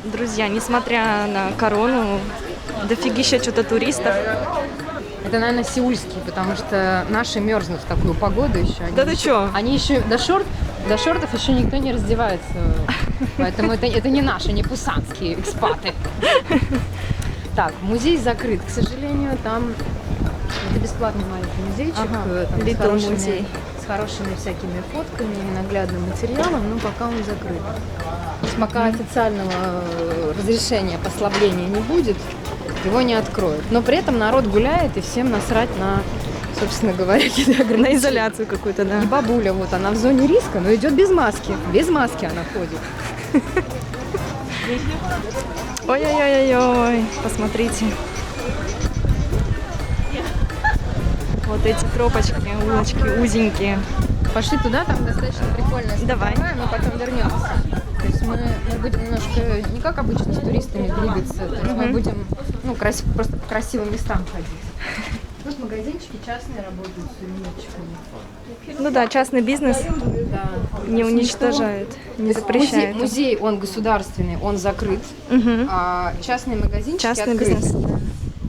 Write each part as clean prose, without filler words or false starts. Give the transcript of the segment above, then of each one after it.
Друзья, несмотря на корону, дофигища что-то туристов. Это, наверное, сеульские, потому что наши мерзнут в такую погоду еще. Да ты чё? Они еще до шортов еще никто не раздевается. Поэтому это не наши, не пусанские экспаты. Так, музей закрыт, к сожалению, там это бесплатный маленький музейчик. Там Little музей. С хорошими всякими фотками и наглядным материалом, но пока он закрыт. То есть пока официального разрешения послабления не будет, его не откроют. Но при этом народ гуляет, и всем насрать на, собственно говоря, какие-то ограничения. На изоляцию какую-то, да. И бабуля, вот она в зоне риска, но идет без маски. Без маски она ходит. Ой-ой-ой-ой, посмотрите. Вот эти тропочки, улочки узенькие. Пошли туда, там достаточно прикольная Давай. мы потом вернемся. То есть мы будем немножко не как обычно с туристами двигаться, то есть мы будем просто по красивым местам ходить. Тут магазинчики частные работают с сувенирчиками. Ну да, частный бизнес Да. не уничтожает, не запрещает. Музей, он государственный, он закрыт, а частные магазинчики Частный открыты. бизнес.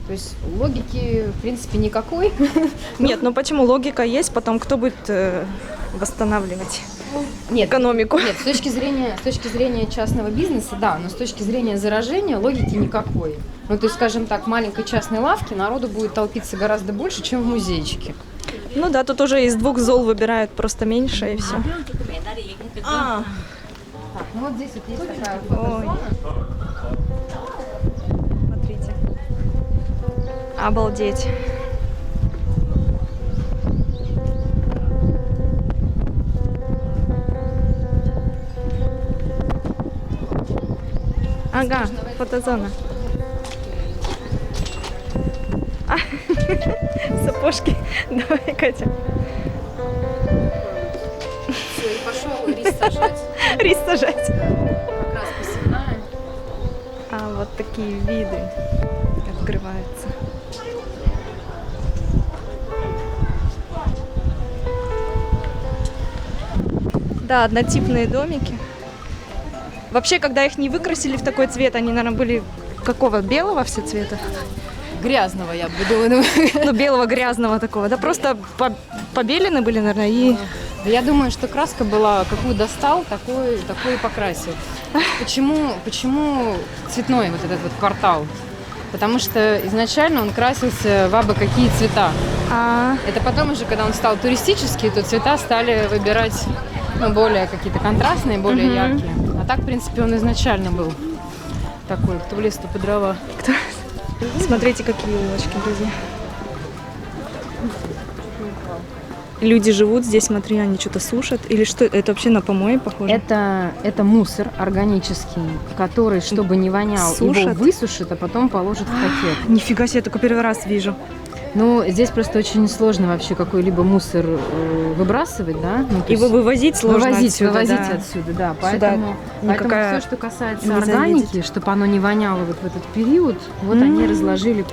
То есть логики, в принципе, никакой. Нет, ну почему? Логика есть, потом кто будет восстанавливать экономику? Нет, с точки зрения частного бизнеса, да, но с точки зрения заражения логики никакой. Ну, то есть, скажем так, в маленькой частной лавке народу будет толпиться гораздо больше, чем в музейчике. Ну да, тут уже из двух зол выбирают просто меньше и все. Так, ну вот здесь вот есть такая фотозона. Смотрите. Обалдеть. Ага, фотозона. Сапожки. Давай, Катя. Все, и пошел рис сажать. Рис сажать. Как раз посевная. А вот такие виды открываются. Да, однотипные домики. Вообще, когда их не выкрасили в такой цвет, они, наверное, были какого? Белого все цвета? Грязного, я бы думала. Ну, белого, грязного такого. Да просто побелены были, наверное, и... Да я думаю, что краска была, какую достал, такой и покрасил. Почему цветной вот этот вот квартал? Потому что изначально он красился в абы какие цвета. Это потом уже, когда он стал туристический, то цвета стали выбирать более какие-то контрастные, более яркие. А так, в принципе, он изначально был такой, кто в лес, то по дрова. Смотрите, какие улочки, друзья. Люди живут здесь, смотри, они что-то сушат. Или что? Это вообще на помои похоже? Это мусор органический, который, чтобы не вонял, Сушат? его высушат, а потом положат в пакет. Нифига себе, я только первый раз вижу. Ну, здесь просто очень сложно вообще какой-либо мусор выбрасывать, да? Ну, И вывозить сложно вывозить отсюда, отсюда, да. Сюда Поэтому все, что касается не органики, заедет. чтобы оно не воняло вот в этот период, вот они разложили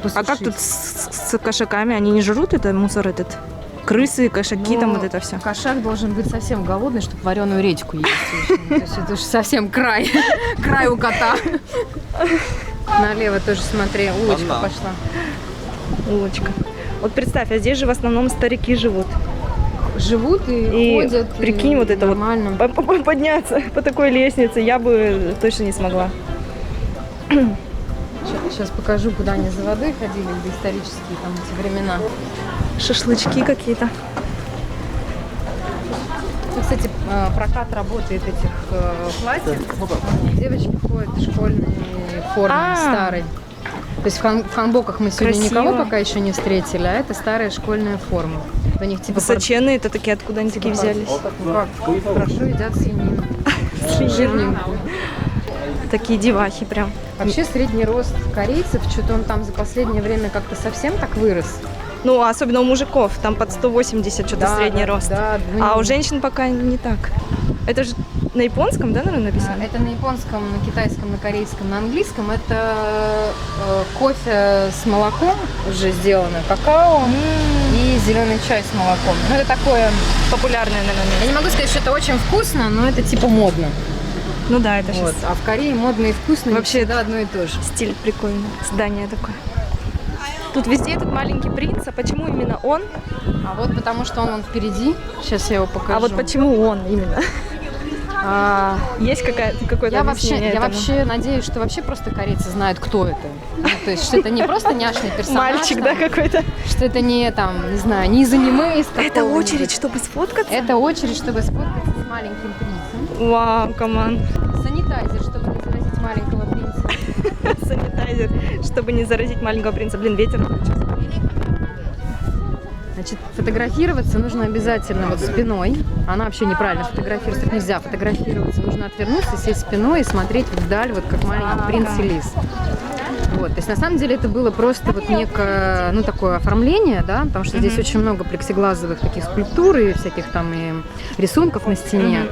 посушить. А как тут с кошаками? Они не жрут это мусор этот? Крысы, кошаки, там вот это все. Кошак должен быть совсем голодный, чтобы вареную редьку есть. То есть это уж совсем край у кота. Налево тоже, смотри, улочка пошла. Улочка. Вот представь, а здесь же в основном старики живут. Живут и ходят. Прикинь, вот это нормально. вот подняться по такой лестнице я бы точно не смогла. Сейчас покажу, куда они за водой ходили, в исторические там эти времена. Шашлычки какие-то. Ну, кстати, прокат работает этих платьев. Девочки ходят в школьной форме, старой. То есть в ханбоках мы сегодня никого пока еще не встретили, а это старая школьная форма. У них типа высоченные, это такие, откуда они такие взялись? Ну как, хорошо едят свинину. Жирненькую. Такие девахи прям. Вообще средний рост корейцев, что-то он там за последнее время как-то совсем так вырос. Ну, особенно у мужиков, там под 180 что-то средний рост. Да, а у женщин пока не так. Это же на японском, да, наверное, написано? Это на японском, на китайском, на корейском, на английском. Это кофе с молоком уже сделано, какао и зеленый чай с молоком. Ну, это такое Популярное, наверное. Я не могу сказать, что это очень вкусно, но это типа модно. Ну да, это Вот. сейчас А в Корее модно и вкусно Вообще всегда одно и то же. стиль прикольный, здание такое. Тут везде этот маленький принц, а почему именно он? А вот потому что он впереди. Сейчас я его покажу. А вот почему он именно? Есть какое-то Я объяснение этому? вообще надеюсь, что вообще просто корейцы знают, кто это. Ну, то есть, что это не просто няшный персонаж. Мальчик, там, да, какой-то? Что это не, там, не знаю, не из аниме, из Это какого-нибудь. очередь, чтобы сфоткаться? Это очередь, чтобы сфоткаться с маленьким принцем. Вау, команд. Санитайзер, чтобы не заразить маленького принца. Санитайзер, чтобы не заразить маленького принца. Блин, ветер включился. Значит, фотографироваться нужно обязательно вот спиной. Она вообще неправильно фотографируется, так нельзя фотографироваться. Нужно отвернуться, сесть спиной и смотреть вдаль, вот как маленький принц и лис. Вот, то есть на самом деле это было просто вот некое, ну, такое оформление, да, потому что здесь очень много плексиглазовых таких скульптур и всяких там и рисунков на стене.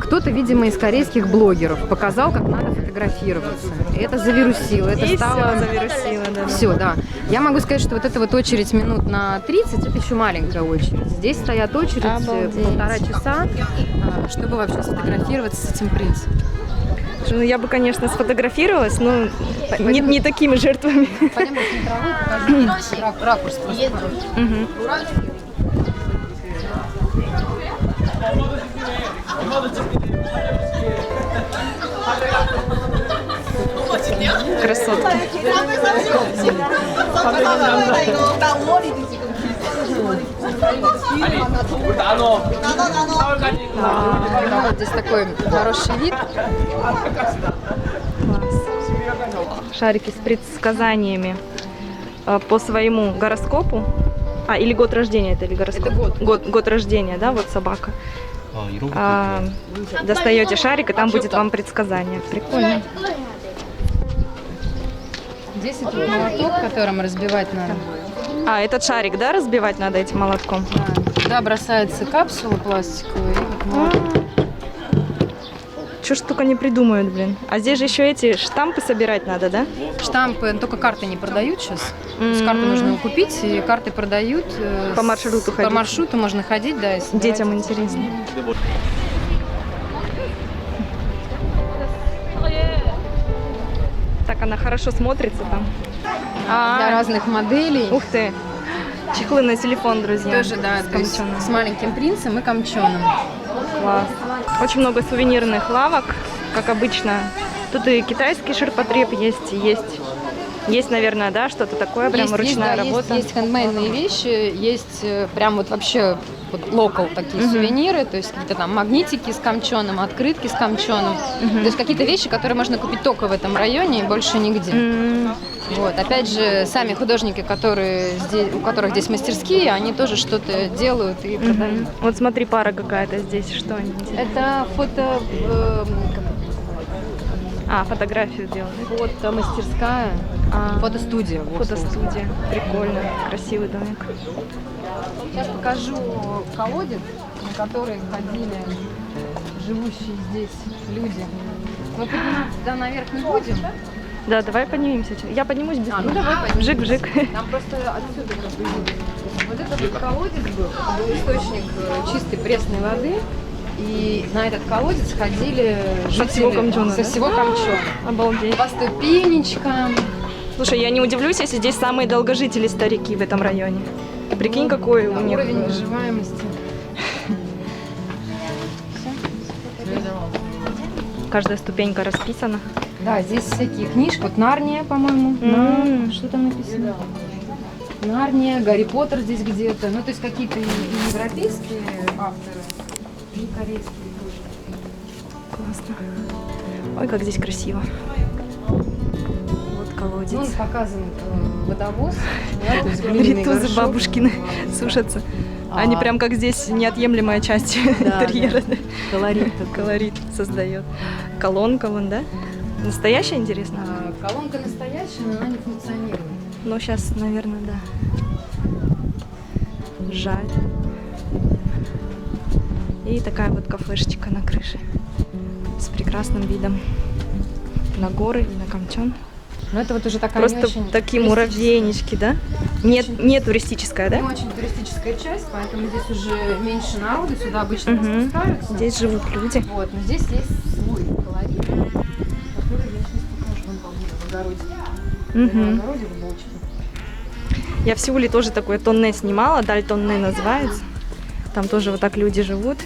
Кто-то, видимо, из корейских блогеров показал, как надо фотографироваться. И это завирусило, это И стало... все, завирусило, да. Все, да. Я могу сказать, что вот эта вот очередь минут на 30, это еще маленькая очередь. Здесь стоят очередь Обалдеть. 1,5 часа, чтобы вообще сфотографироваться с этим принцем. Ну, я бы, конечно, сфотографировалась, но не такими жертвами. Пойдем на центровую, покажу ракурс просто хороший. Мгм. Красотки. Вот здесь такой хороший вид. Класс. Шарики с предсказаниями по своему гороскопу. Или год рождения это, или гороскоп? Это Год рождения, да, вот собака. Достаете шарик, и там будет вам предсказание. Прикольно. Здесь это молоток, которым разбивать надо. Этот шарик, да, разбивать надо этим молотком? Да. Туда бросаются капсулы пластиковые. И вот молоток. Чё ж только не придумают, блин. А здесь же еще эти штампы собирать надо, да? Штампы, только карты не продают сейчас. То есть карту нужно купить, и карты продают. По маршруту По ходить. маршруту можно ходить, да. И собирать. Детям интересно. Так она хорошо смотрится там. Для разных моделей. Ух ты. Чехлы на телефон, друзья. Тоже, да, с то есть камчоном. с маленьким принцем и камчоном. Класс. Очень много сувенирных лавок, как обычно. Тут и китайский ширпотреб есть, наверное, да, что-то такое, прям ручная работа. Есть хендмейдные вещи, есть прям вот вообще вот локал такие сувениры, то есть какие-то там магнитики с камчоном, открытки с камчоном. То есть какие-то вещи, которые можно купить только в этом районе и больше нигде. Вот. Опять же, сами художники, у которых здесь мастерские, они тоже что-то делают и продают. Вот смотри, пара какая-то здесь, что они делают? Это Фотографию делают. фотомастерская, фотостудия. вот, Фотостудия. Прикольно. Красивый домик. Сейчас покажу колодец, на который ходили живущие здесь люди. Мы подниматься туда наверх не будем. Да, давай поднимемся. Я поднимусь быстрее. Ну давай поднимемся. Вжик-вжик. Там просто отсюда как бы видно. Вот это вот колодец был, это был источник чистой пресной воды. И на этот колодец ходили жители всего Камчона, со да? всего Камчона. Обалдеть. По ступенечкам. Слушай, я не удивлюсь, если здесь самые долгожители старики в этом районе. Прикинь, какой у них Уровень выживаемости. каждая ступенька расписана. Да, здесь всякие книжки. Вот Нарния, по-моему. Что там написано? Нарния, Гарри Поттер здесь где-то. Ну, то есть какие-то и европейские авторы, и корейские тоже. Классно. Ой, как здесь красиво. Вот колодец. Ну, показан водовоз, да, то есть глиняный Ритузы горшок. бабушкины сушатся. Они прям как здесь неотъемлемая часть интерьера. Да. Колорит такой. Колорит создает. Колонка вон, да? Настоящая, интересно? Колонка настоящая, но она не функционирует. Ну, сейчас, наверное, да. Жаль. И такая вот кафешечка на крыше с прекрасным видом на горы и на Камчон. Но это вот уже такая Просто не очень такие муравейнички, да? Не туристическая, да? Не очень туристическая часть, поэтому здесь уже меньше народу, сюда обычно не спускаются. Здесь живут люди. Вот, но здесь есть свой колорит, который я сейчас покажу вам в огороде. В огороде, в бочке. Я в Сеуле тоже такое тонне снимала, Даль Тонне называется. Там тоже вот так люди живут.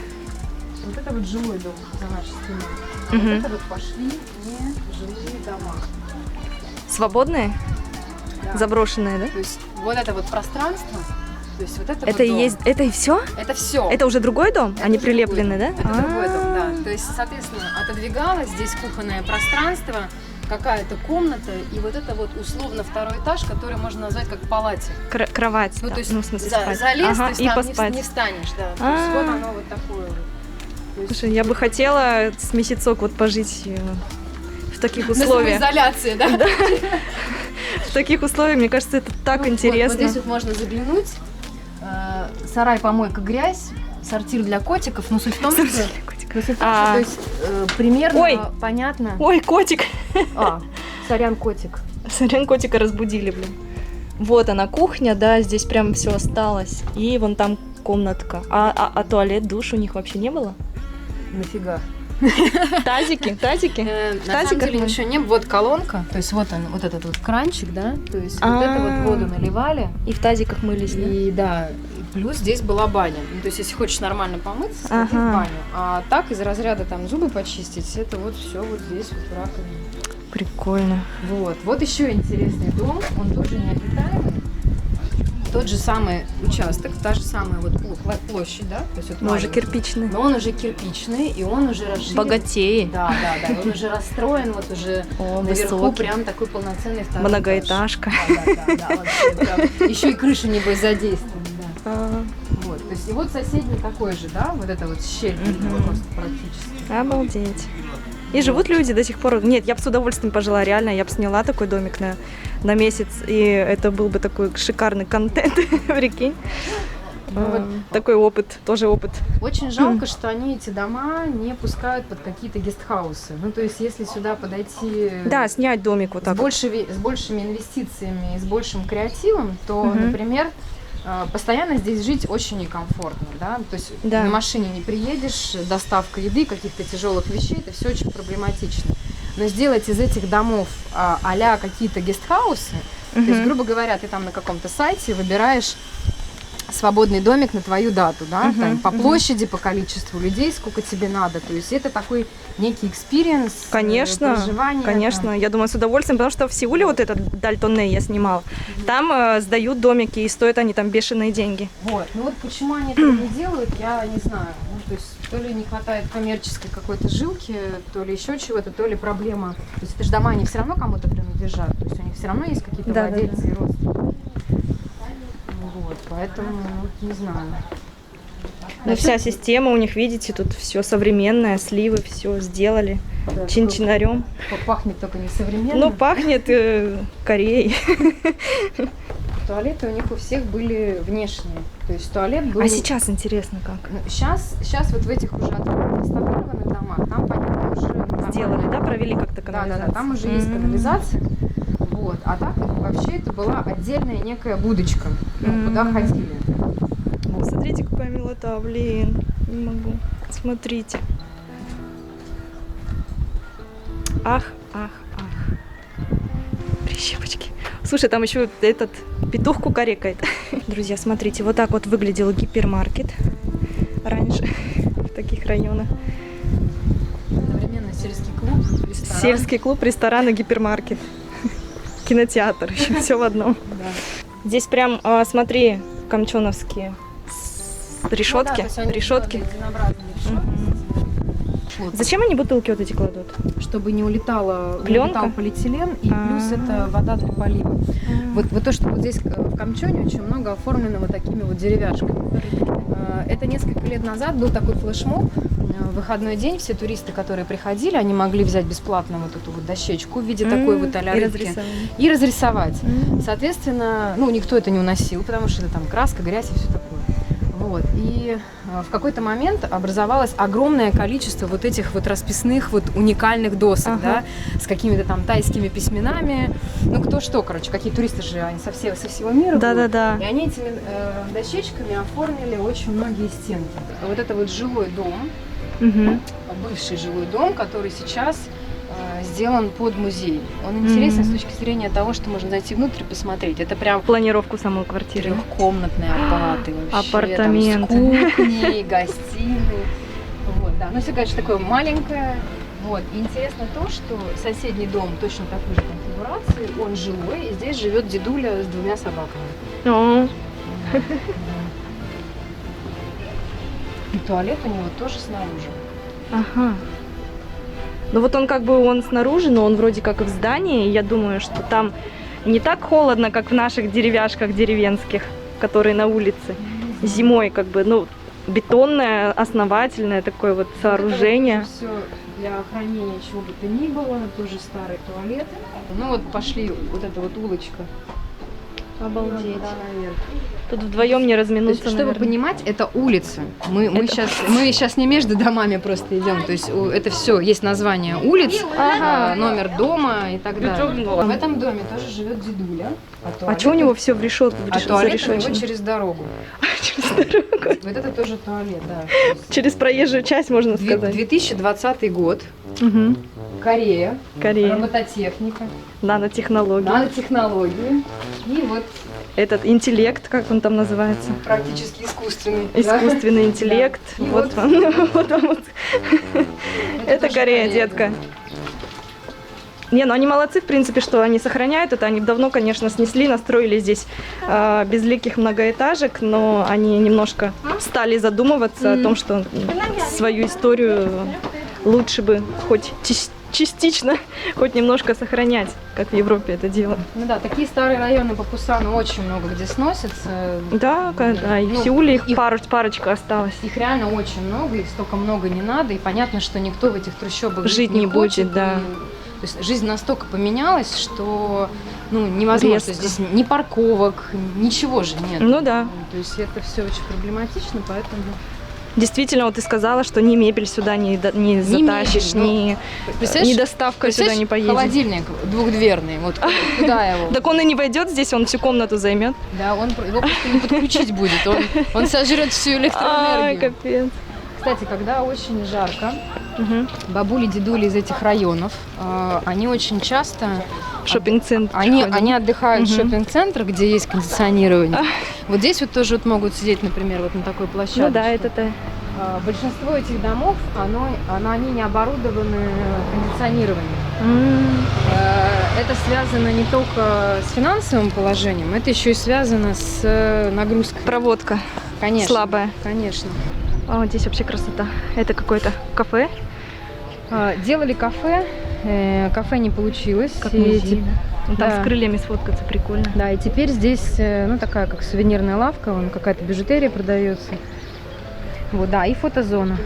Вот это вот жилой дом за нашей стеной. А вот это вот пошли не жилые дома. Свободные? Да. Заброшенные, да? То есть вот это вот пространство, то есть вот это Это вот и дом. есть, это и все? Это все. Это уже другой дом? Это Они уже прилеплены, другой да? дом. Это другой дом, да. То есть, соответственно, отодвигалось здесь кухонное пространство, какая-то комната, и вот это вот условно второй этаж, который можно назвать как палате. Кровать, Ну, да. то есть Ну, в смысле, спать. залез, Ага, то есть и там поспать. не встанешь, да. То есть вот оно вот такое вот. То есть Слушай, я бы хотела с месяцок вот пожить в таких на условиях. самоизоляции, да? В таких условиях, мне кажется, это так интересно. Вот здесь вот можно заглянуть. Сарай, помойка, грязь, сортир для котиков. Но суть в том, что... То есть примерно Ой. понятно. Ой, котик! Сорян, котик. Сорян, котика разбудили, блин. Вот она, кухня, да, здесь прям все осталось. И вон там комнатка. А туалет, душ у них вообще не было? Нафига? Тазики? На самом деле ничего не было. Вот колонка, то есть вот он, вот этот вот кранчик, да, то есть вот это вот воду наливали. И в тазиках мылись, да? И да, плюс здесь была баня. Ну, то есть если хочешь нормально помыться, сходи в баню. А так из разряда там зубы почистить, это вот все вот здесь вот в раковине. Прикольно. Вот еще интересный дом, он тоже необитаемый. Тот же самый участок, та же самая вот площадь, да? То есть вот Но уже кирпичный. Но он уже кирпичный, и он уже расширен. Богатей. Да, он уже расстроен, вот уже наверху высокий. прям такой полноценный второй Многоэтажка. Да, вообще прям. Еще и крыша, небось, задействована, да. Вот, то есть и вот соседний такой же, да? Вот это вот щель просто практически. Обалдеть. И живут люди до сих пор. Нет, я бы с удовольствием пожила, реально. Я бы сняла такой домик на месяц, и это был бы такой шикарный контент, прикинь. Такой опыт, тоже опыт. Очень жалко, что они эти дома не пускают под какие-то гестхаусы. Ну, то есть, если сюда подойти... Да, снять домик вот так. С большими инвестициями и с большим креативом, то, например, постоянно здесь жить очень некомфортно, да, то есть на машине не приедешь, доставка еды, каких-то тяжелых вещей, это все очень проблематично. Но сделать из этих домов а-ля какие-то гестхаусы, то есть, грубо говоря, ты там на каком-то сайте выбираешь свободный домик на твою дату, да, там, по площади, по количеству людей, сколько тебе надо, то есть это такой некий экспириенс, проживания. Конечно, я думаю, с удовольствием, потому что в Сеуле вот этот Даль Тонне я снимала, там сдают домики, и стоят они там бешеные деньги. Вот, ну вот почему они этого не делают, я не знаю, ну, то есть то ли не хватает коммерческой какой-то жилки, то ли еще чего-то, то ли проблема, то есть это же дома, они все равно кому-то принадлежат, то есть у них все равно есть какие-то владельцы и родственники. Вот, поэтому, не знаю. Но вся система у них, видите, тут все современное, сливы, все сделали чин-чинарем. Пахнет только не современно. Ну, пахнет Кореей. Туалеты у них у всех были внешние. То есть туалет был... А сейчас интересно как? Сейчас вот в этих уже отреставрированных домах, там, понятно, уже... Сделали, да? Провели как-то канализацию? Да, там уже есть канализация. Вот. А так вообще это была отдельная некая будочка, куда ходили. Вот. Смотрите, какая милота, блин. Не могу. Смотрите. Ах. Прищепочки. Слушай, там еще этот петух кукарекает. Друзья, смотрите, вот так вот выглядел гипермаркет раньше в таких районах. Одновременно сельский клуб, ресторан. Сельский клуб, ресторан и гипермаркет. Кинотеатр, еще все в одном. Да. Здесь прям, смотри, камчоновские решетки. Решетки. Зачем они бутылки вот эти кладут? Чтобы не улетал полиэтилен, и плюс это вода для полива. Вот то, что вот здесь в Камчоне очень много оформлено вот такими вот деревяшками. Это несколько лет назад был такой флешмоб. В выходной день все туристы, которые приходили, они могли взять бесплатно вот эту вот дощечку в виде такой вот а-ля рыбки и разрисовать. Соответственно, ну, никто это не уносил, потому что это там краска, грязь и все такое. Вот. И в какой-то момент образовалось огромное количество вот этих вот расписных вот уникальных досок, Ага. да, с какими-то там тайскими письменами. Ну, кто что, короче, какие туристы же, они со всего мира будут. Да-да-да. И они этими дощечками оформили очень многие стенки. Вот это вот жилой дом, Мгм. бывший жилой дом, который сейчас сделан под музей. Он интересен с точки зрения того, что можно зайти внутрь и посмотреть. Это прям Планировку самой квартиры. трехкомнатные аппараты вообще. Апартаменты. Там с кухней, гостиной. Вот, да. Но все, конечно, такое маленькое. Вот. И интересно то, что соседний дом точно такой же конфигурации, он жилой, и здесь живет дедуля с 2 собаками. О, И туалет у него тоже снаружи. ага. Ну вот он как бы он снаружи, но он вроде как и в здании. И я думаю, что там не так холодно, как в наших деревяшках деревенских, которые на улице. Зимой как бы, ну, бетонное, основательное такое вот сооружение. Все для хранения чего бы то ни было, тоже старый туалет. Ну вот пошли вот эта вот улочка. Обалдеть. Да, наверх. Тут вдвоем не То разминуться, есть, чтобы наверное. понимать, это улица. Мы сейчас не между домами просто идем. То есть это все, есть название улиц, Ага. номер дома и так далее. В этом доме тоже живет дедуля. А что у него все в решетку? А туалет у него через дорогу. Вот это тоже туалет, да. То есть Через проезжую часть, можно сказать. 2020 год. Угу. Корея. Корея. Робототехника. Нанотехнологии. Нанотехнологии. И вот Этот интеллект, как он там называется? практически искусственный. Искусственный интеллект. И Вот вот- он. Вот он. Это тоже Корея, детка. Не, ну они молодцы, в принципе, что они сохраняют это. Они давно, конечно, снесли, настроили здесь безликих многоэтажек, но они немножко стали задумываться о том, что свою историю лучше бы хоть частично, хоть немножко сохранять, как в Европе это делают. Ну да, такие старые районы по Пусану очень много где сносятся. Да, да, и в Ну, Сеуле их их- парочка осталась. Их реально очень много, их столько много не надо, и понятно, что никто в этих трущобах Жить не будет, хочет, да. То есть жизнь настолько поменялась, что ну, невозможно. Резко. Здесь ни парковок, ничего же нет. Ну да. То есть это все очень проблематично, поэтому... Действительно, вот ты сказала, что ни мебель сюда не затащишь, мебель, ни доставка сюда не поедет. Холодильник двухдверный, вот куда его? Так он и не войдет здесь, он всю комнату займет. Да, его просто не подключить будет, он сожрет всю Ай, электроэнергию. капец. Кстати, когда очень жарко, Угу. бабули, дедули из этих районов, они очень часто Шоппинг-центр. они отдыхают в Мгм. шоппинг-центрах, где есть кондиционирование. Вот здесь вот тоже вот могут сидеть, например, вот на такой площадке. Ну да, это-то. Большинство этих домов, они не оборудованы кондиционированием. Это связано не только с финансовым положением, это еще и связано с нагрузкой. Проводка Конечно. слабая. Конечно. А вот здесь вообще красота. Это какое-то кафе. Делали кафе, кафе не получилось. Как И музей. Ну, там да. с крыльями сфоткаться прикольно. Да, и теперь здесь, ну, такая как сувенирная лавка, вон какая-то бижутерия продается. Вот, да, и фотозона.